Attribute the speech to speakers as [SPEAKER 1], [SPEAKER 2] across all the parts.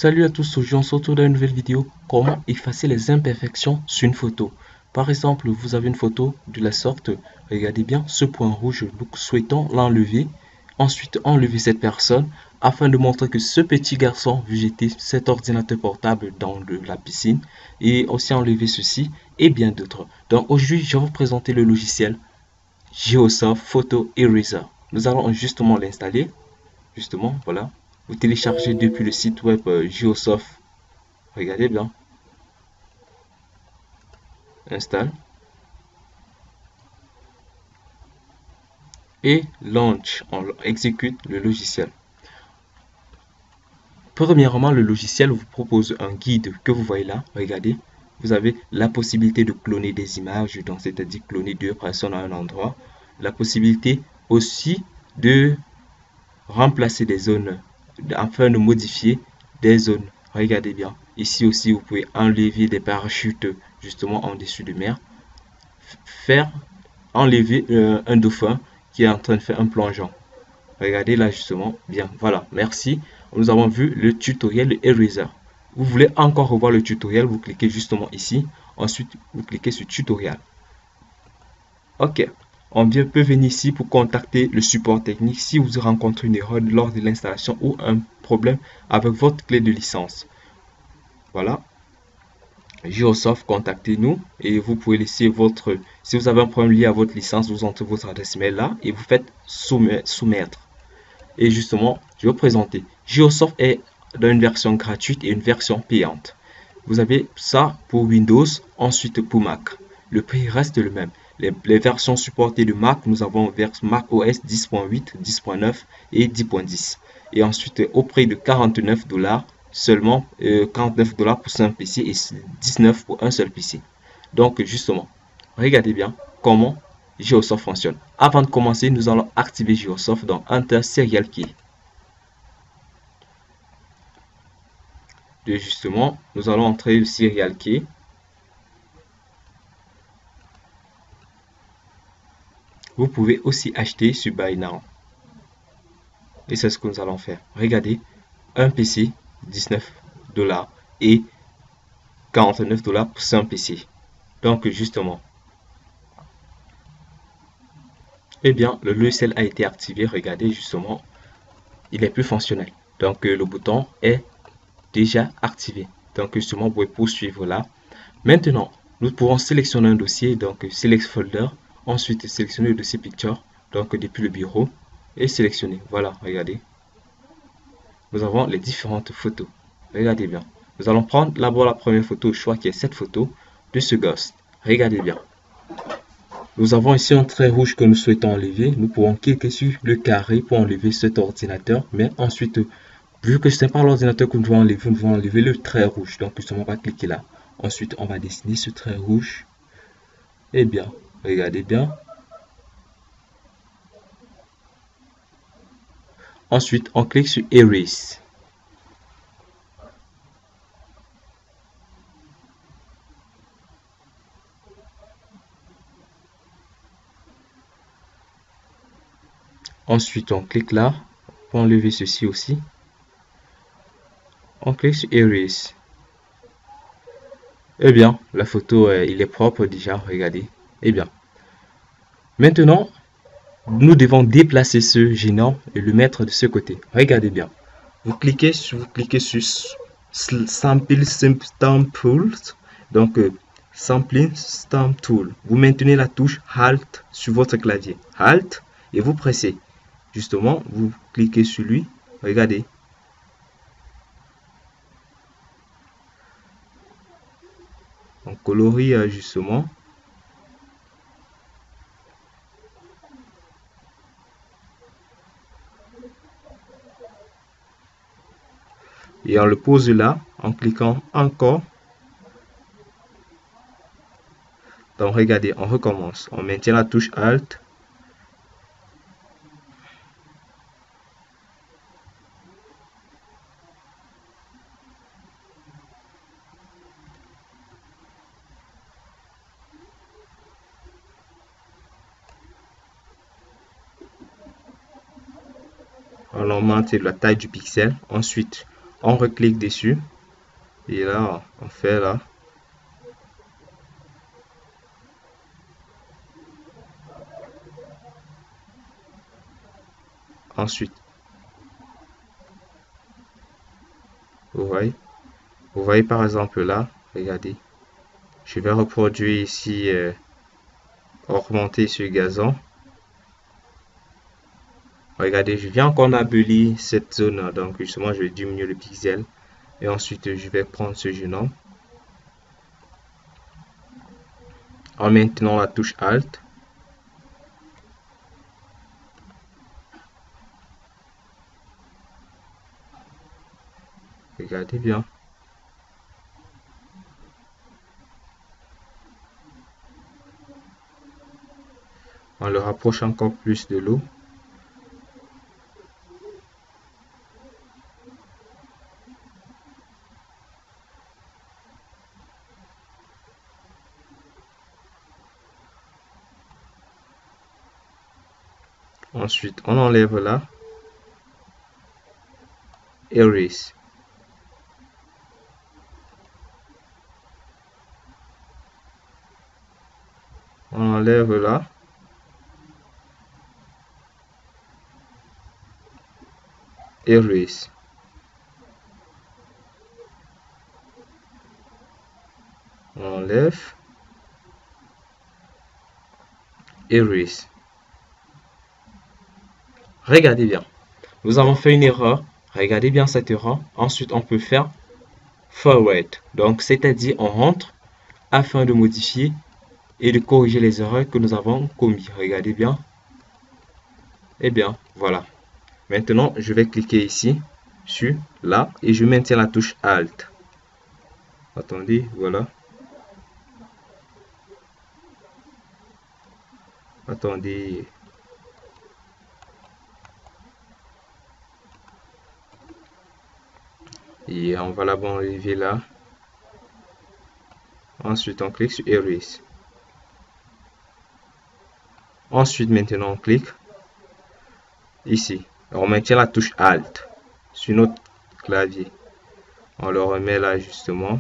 [SPEAKER 1] Salut à tous, aujourd'hui on se retrouve dans une nouvelle vidéo. Comment effacer les imperfections sur une photo. Par exemple, vous avez une photo de la sorte, regardez bien ce point rouge, nous souhaitons l'enlever. Ensuite, enlever cette personne afin de montrer que ce petit garçon veut jeter cet ordinateur portable dans la piscine. Et aussi enlever ceci et bien d'autres. Donc aujourd'hui, je vais vous présenter le logiciel Geosoft Photo Eraser. Nous allons justement l'installer. Justement, voilà. Vous téléchargez depuis le site web Geosoft. Regardez bien. Installe. Et launch. On exécute le logiciel. Premièrement, le logiciel vous propose un guide que vous voyez là. Regardez. Vous avez la possibilité de cloner des images, donc c'est-à-dire cloner deux personnes à un endroit. La possibilité aussi de remplacer des zones afin de modifier des zones. Regardez bien. Ici aussi, vous pouvez enlever des parachutes justement en dessus de mer. Faire enlever un dauphin qui est en train de faire un plongeon. Regardez là justement. Bien, voilà. Merci. Nous avons vu le tutoriel de Eraser. Vous voulez encore revoir le tutoriel, vous cliquez justement ici. Ensuite, vous cliquez sur tutoriel. Ok. On peut venir ici pour contacter le support technique si vous rencontrez une erreur lors de l'installation ou un problème avec votre clé de licence. Voilà. Geosoft, contactez-nous et vous pouvez laisser votre... Si vous avez un problème lié à votre licence, vous entrez votre adresse mail là et vous faites soumettre. Et justement, je vais vous présenter. Geosoft est dans une version gratuite et une version payante. Vous avez ça pour Windows, ensuite pour Mac. Le prix reste le même. Les versions supportées de Mac, nous avons Mac OS 10.8, 10.9 et 10.10. Et ensuite, au prix de 49 $, seulement 49 $ pour 5 PC et 19 pour un seul PC. Donc, justement, regardez bien comment Geosoft fonctionne. Avant de commencer, nous allons activer Geosoft dans Enter Serial Key. Justement, nous allons entrer le Serial Key. Vous pouvez aussi acheter sur Buy Now. Et c'est ce que nous allons faire. Regardez, un PC, 19 $ et 49 $ pour 100 PC. Donc, justement, eh bien, le logiciel a été activé. Regardez, justement, il est plus fonctionnel. Donc, le bouton est déjà activé. Donc, justement, vous pouvez poursuivre là. Maintenant, nous pouvons sélectionner un dossier. Donc, Select Folder. Ensuite, sélectionner le dossier Picture. Donc, depuis le bureau. Et sélectionner. Voilà, regardez. Nous avons les différentes photos. Regardez bien. Nous allons prendre d'abord la première photo au choix qui est cette photo de ce ghost. Regardez bien. Nous avons ici un trait rouge que nous souhaitons enlever. Nous pouvons cliquer sur le carré pour enlever cet ordinateur. Mais ensuite, vu que ce n'est pas l'ordinateur que nous devons enlever le trait rouge. Donc, justement, on va cliquer là. Ensuite, on va dessiner ce trait rouge. Eh bien, regardez bien. Ensuite, on clique sur Erase. Ensuite, on clique là pour enlever ceci aussi. On clique sur Erase. Eh bien, la photo, il est propre déjà, regardez. Eh bien, maintenant, nous devons déplacer ce gênant et le mettre de ce côté. Regardez bien. Vous cliquez sur Sample Stamp Tool. Donc, Sampling Stamp Tool. Vous maintenez la touche Alt sur votre clavier. Alt et vous pressez. Justement, vous cliquez sur lui. Regardez. On colorie justement. Et on le pose là en cliquant encore. Donc regardez, on recommence. On maintient la touche Alt. On augmente la taille du pixel. Ensuite, On reclique dessus et là, on fait là. Ensuite, vous voyez par exemple là, regardez. Je vais reproduire ici, augmenter ce gazon. Regardez, je viens encore embellir cette zone. Donc justement, je vais diminuer le pixel. Et ensuite, je vais prendre ce jeune homme. En maintenant la touche Alt. Regardez bien. On le rapproche encore plus de l'eau. Ensuite, on enlève là. Erase. On enlève là. Erase. On enlève. Erase. Regardez bien. Nous avons fait une erreur. Regardez bien cette erreur. Ensuite, on peut faire forward. Donc, c'est-à-dire on rentre afin de modifier et de corriger les erreurs que nous avons commises. Regardez bien. Eh bien, voilà. Maintenant, je vais cliquer ici, sur là, et je maintiens la touche Alt. Attendez, voilà. Attendez. Et on va là-bas enlever là. Ensuite, on clique sur Erase. Ensuite, maintenant, on clique ici. On maintient la touche Alt sur notre clavier. On le remet là justement.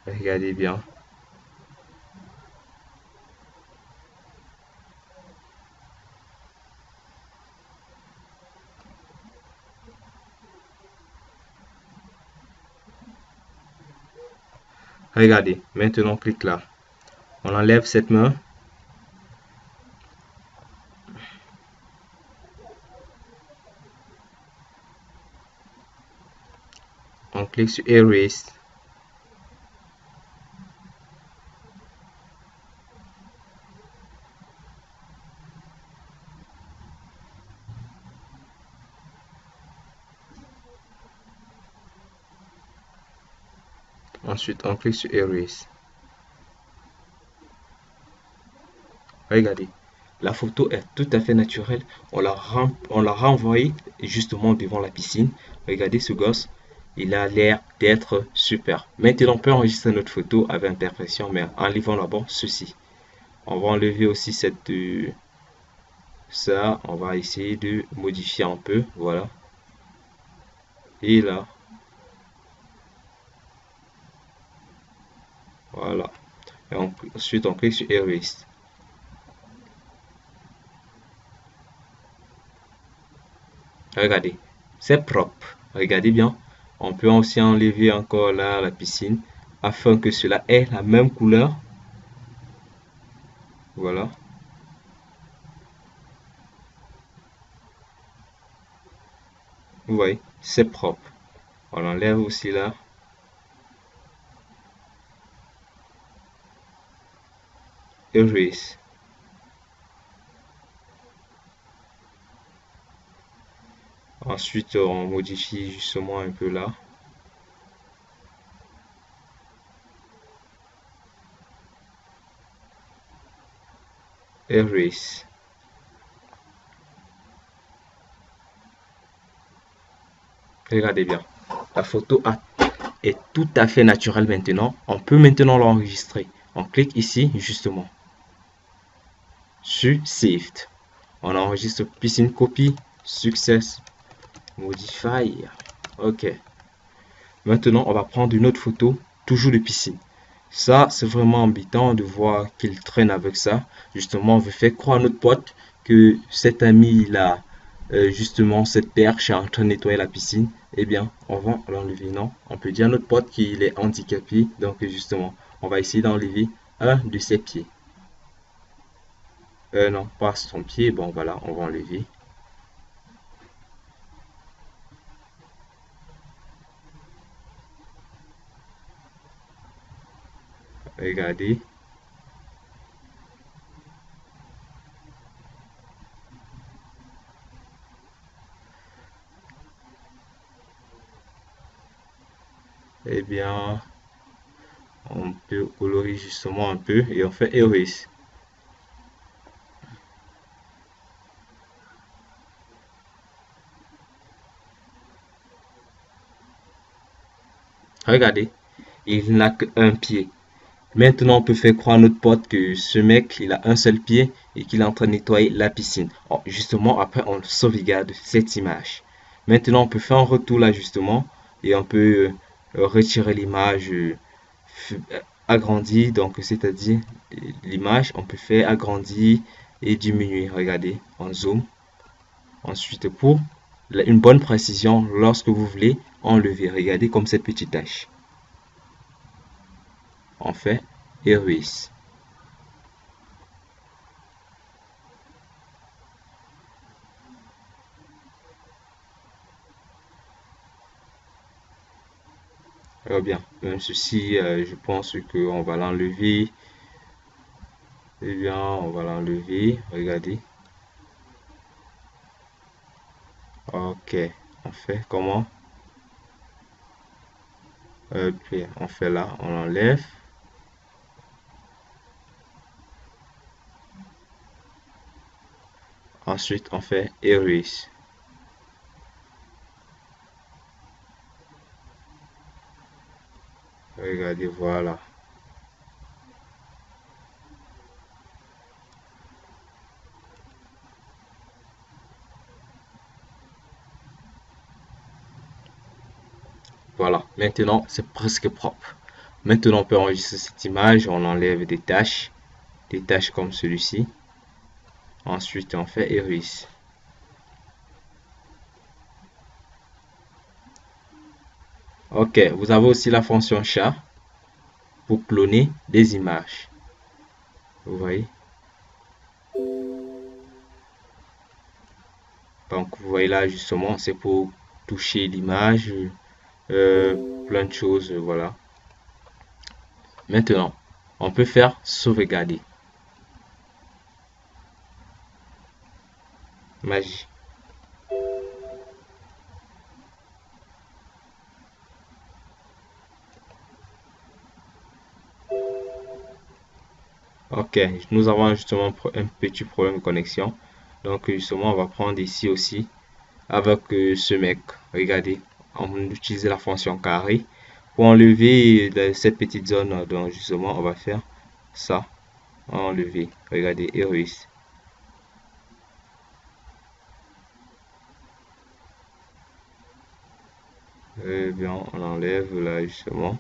[SPEAKER 1] Regardez bien. Regardez, maintenant on clique là. On enlève cette main. On clique sur Erase. Ensuite, on clique sur Erase. Regardez, la photo est tout à fait naturelle. On l'a renvoyé justement devant la piscine. Regardez ce gosse, il a l'air d'être super. Maintenant, on peut enregistrer notre photo avec imperfection, mais en enlevant d'abord ceci. On va enlever aussi ça. On va essayer de modifier un peu. Voilà. Et là. Voilà. Et ensuite, on clique sur Erase. Regardez, c'est propre. Regardez bien. On peut aussi enlever encore là la piscine afin que cela ait la même couleur. Voilà. Vous voyez, c'est propre. On enlève aussi là. Erase. Ensuite, on modifie justement un peu là. Erase. Regardez bien. La photo a est tout à fait naturel maintenant. On peut maintenant l'enregistrer. On clique ici justement sur Saved. On enregistre piscine copie, success, modify. Ok. Maintenant, on va prendre une autre photo, toujours de piscine. Ça, c'est vraiment embêtant de voir qu'il traîne avec ça. Justement, on veut faire croire à notre pote que cet ami là, justement, cette perche est en train de nettoyer la piscine. Eh bien, on va l'enlever. Non, on peut dire à notre pote qu'il est handicapé. Donc, justement, on va essayer d'enlever un de ses pieds. Non, pas son pied. Bon, voilà, on va enlever. Regardez. Eh bien, on peut colorier justement un peu et on fait erase. Regardez, il n'a qu'un pied. Maintenant, on peut faire croire à notre pote que ce mec, il a un seul pied et qu'il est en train de nettoyer la piscine. Oh, justement, après, on sauvegarde cette image. Maintenant, on peut faire un retour là, justement, et on peut retirer l'image agrandie. Donc, c'est-à-dire, l'image, on peut faire agrandir et diminuer. Regardez, on zoom. Ensuite, pour une bonne précision, lorsque vous voulez enlever, regardez comme cette petite tache. On fait erase. Bien, même ceci, je pense qu'on va l'enlever. Eh bien, on va l'enlever. Regardez. Ok, on fait comment? Puis on fait là, on l'enlève. Ensuite, on fait erase. Regardez, voilà. Voilà, maintenant c'est presque propre. Maintenant, on peut enregistrer cette image, on enlève des taches comme celui-ci. Ensuite, on fait erase. Ok, vous avez aussi la fonction chat pour cloner des images. Vous voyez? Donc, vous voyez là, justement, c'est pour toucher l'image, plein de choses, voilà. Maintenant, on peut faire sauvegarder. Magie. Ok, nous avons justement un petit problème de connexion. Donc, justement, on va prendre ici aussi avec ce mec. Regardez, on utilise la fonction carré pour enlever cette petite zone. Donc, justement, on va faire ça. Enlever. Regardez, erase. Bien, on enlève là, justement.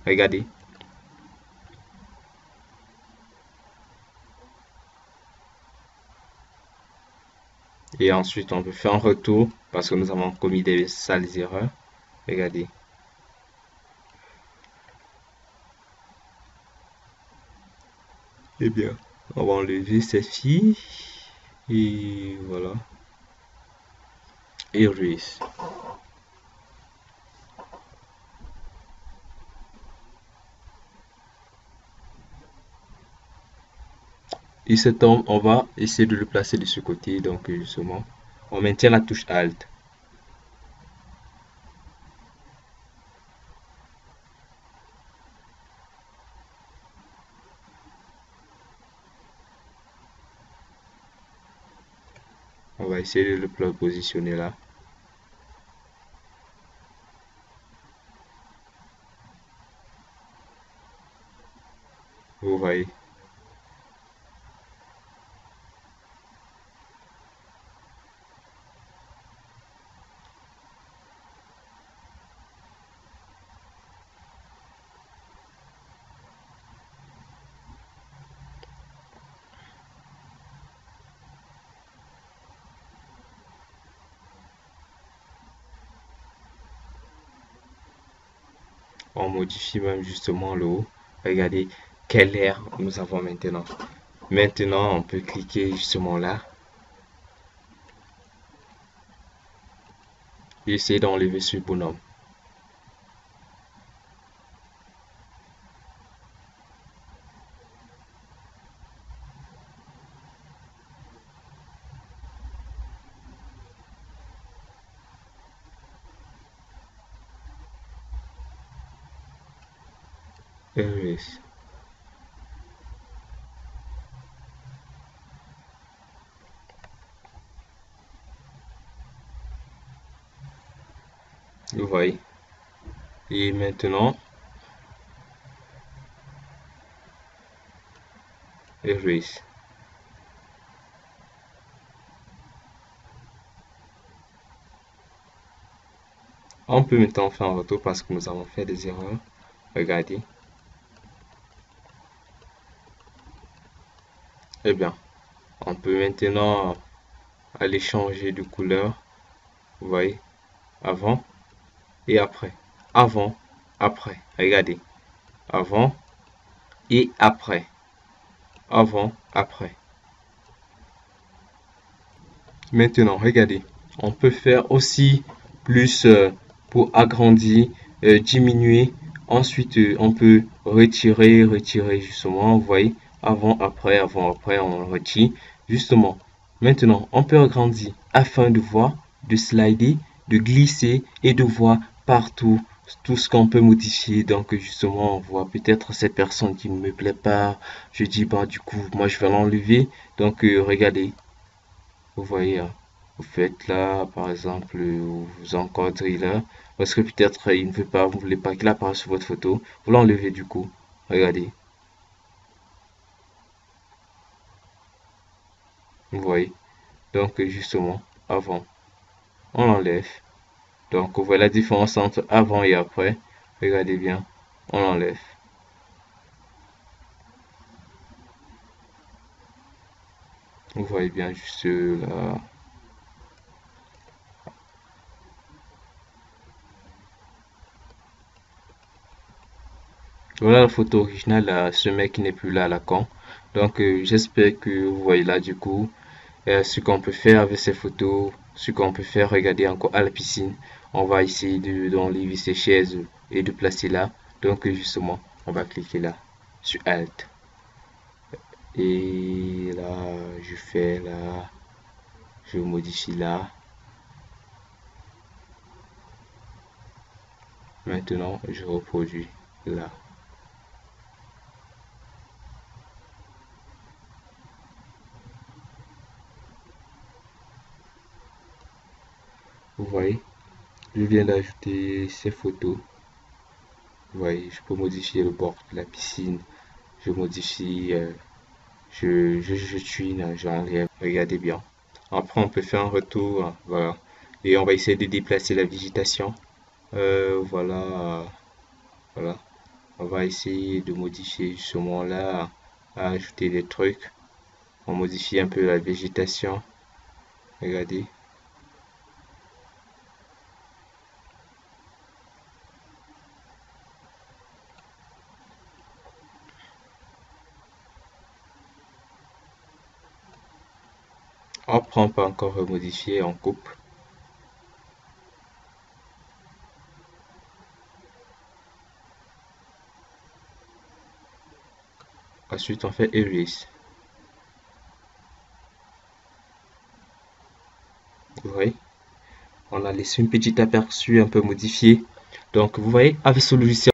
[SPEAKER 1] Regardez. Et ensuite, on peut faire un retour parce que nous avons commis des sales erreurs. Regardez. Eh bien, on va enlever celle-ci. Et voilà. Erase. Et cet homme, on va essayer de le placer de ce côté. Donc, justement, on maintient la touche Alt. On va essayer de le positionner là. On modifie même justement le haut. Regardez quel air nous avons maintenant. Maintenant, on peut cliquer justement là. Et essayer d'enlever ce bonhomme. Erase. Vous voyez. Et maintenant, erase. On peut maintenant faire un retour parce que nous avons fait des erreurs. Regardez. Eh bien, on peut maintenant aller changer de couleur. Vous voyez, avant et après. Avant, après. Regardez. Avant et après. Avant, après. Maintenant, regardez. On peut faire aussi plus pour agrandir, diminuer. Ensuite, on peut retirer justement. Vous voyez, avant, après, on retire. Justement, maintenant, on peut agrandir afin de voir, de slider, de glisser et de voir partout tout ce qu'on peut modifier. Donc, justement, on voit peut-être cette personne qui ne me plaît pas. Je dis, bah, du coup, moi, je vais l'enlever. Donc, regardez, vous voyez, hein. Vous faites là, par exemple, vous encadrez là, parce que peut-être il ne veut pas, vous ne voulez pas qu'il apparaisse sur votre photo, vous l'enlevez du coup. Regardez, vous voyez. Donc, justement, avant, on l'enlève. Donc, vous voyez la différence entre avant et après. Regardez bien, on l'enlève. Vous voyez bien juste là. Voilà la photo originale, ce mec qui n'est plus là à la con. Donc, j'espère que vous voyez là du coup. Ce qu'on peut faire avec ces photos, ce qu'on peut faire, regarder encore à la piscine. On va essayer d'enlever ces chaises et de placer là. Donc justement, on va cliquer là sur Alt. Et là, je fais là, je modifie là. Maintenant, je reproduis là. Vous voyez, je viens d'ajouter ces photos. Vous voyez, je peux modifier le bord de la piscine. Je modifie, je tuine, j'enlève. Regardez bien. Après, on peut faire un retour, hein, voilà. Et on va essayer de déplacer la végétation. Voilà, voilà. On va essayer de modifier justement là, à ajouter des trucs. On modifie un peu la végétation. Regardez. Après, on peut encore modifier, on coupe. Ensuite, on fait erase. Vous voyez? On a laissé un petit aperçu un peu modifié. Donc, vous voyez, avec ce logiciel,